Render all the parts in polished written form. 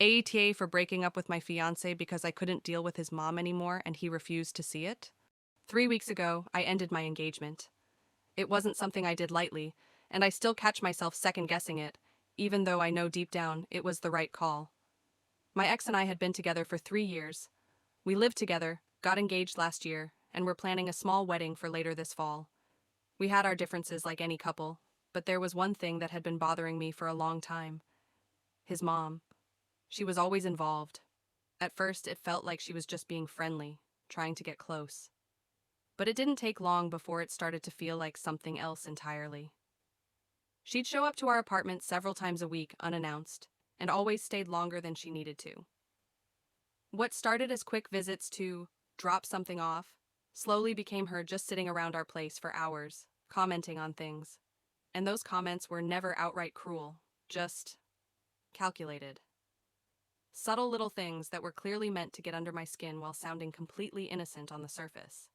AITA for breaking up with my fiance because I couldn't deal with his mom anymore and he refused to see it. 3 weeks ago, I ended my engagement. It wasn't something I did lightly, and I still catch myself second guessing it, even though I know deep down it was the right call. My ex and I had been together for 3 years. We lived together, got engaged last year, and were planning a small wedding for later this fall. We had our differences like any couple, but there was one thing that had been bothering me for a long time. His mom. She was always involved. At first, it felt like she was just being friendly, trying to get close. But it didn't take long before it started to feel like something else entirely. She'd show up to our apartment several times a week unannounced, and always stayed longer than she needed to. What started as quick visits to drop something off slowly became her just sitting around our place for hours, commenting on things. And those comments were never outright cruel, just calculated. Subtle little things that were clearly meant to get under my skin while sounding completely innocent on the surface.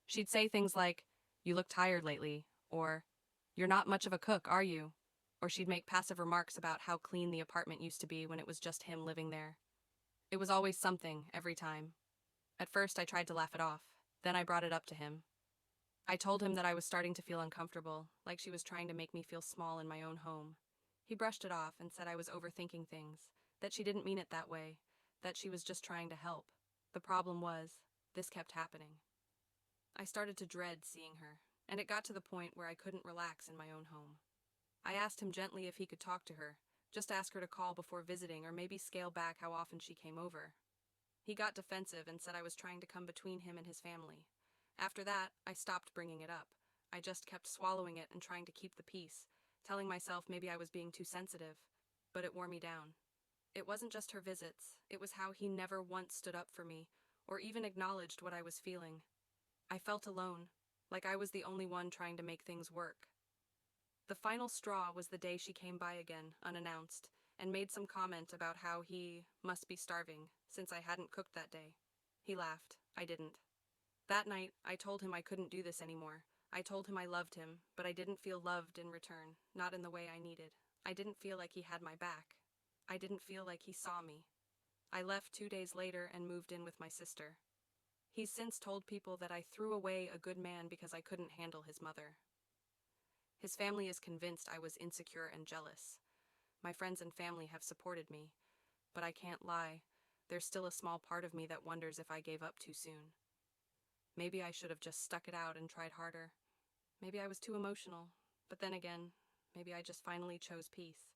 She'd say things like, "You look tired lately," or, "You're not much of a cook, are you?" Or she'd make passive remarks about how clean the apartment used to be when it was just him living there. It was always something, every time. At first, I tried to laugh it off. Then I brought it up to him. I told him that I was starting to feel uncomfortable, like she was trying to make me feel small in my own home. He brushed it off and said I was overthinking things, that she didn't mean it that way, that she was just trying to help. The problem was, this kept happening. I started to dread seeing her, and it got to the point where I couldn't relax in my own home. I asked him gently if he could talk to her, just ask her to call before visiting or maybe scale back how often she came over. He got defensive and said I was trying to come between him and his family. After that, I stopped bringing it up. I just kept swallowing it and trying to keep the peace, telling myself maybe I was being too sensitive, but it wore me down. It wasn't just her visits, it was how he never once stood up for me, or even acknowledged what I was feeling. I felt alone, like I was the only one trying to make things work. The final straw was the day she came by again, unannounced, and made some comment about how he must be starving, since I hadn't cooked that day. He laughed. I didn't. That night, I told him I couldn't do this anymore. I told him I loved him, but I didn't feel loved in return, not in the way I needed. I didn't feel like he had my back. I didn't feel like he saw me. I left 2 days later and moved in with my sister. He's since told people that I threw away a good man because I couldn't handle his mother. His family is convinced I was insecure and jealous. My friends and family have supported me, but I can't lie. There's still a small part of me that wonders if I gave up too soon. Maybe I should have just stuck it out and tried harder. Maybe I was too emotional, but then again, maybe I just finally chose peace.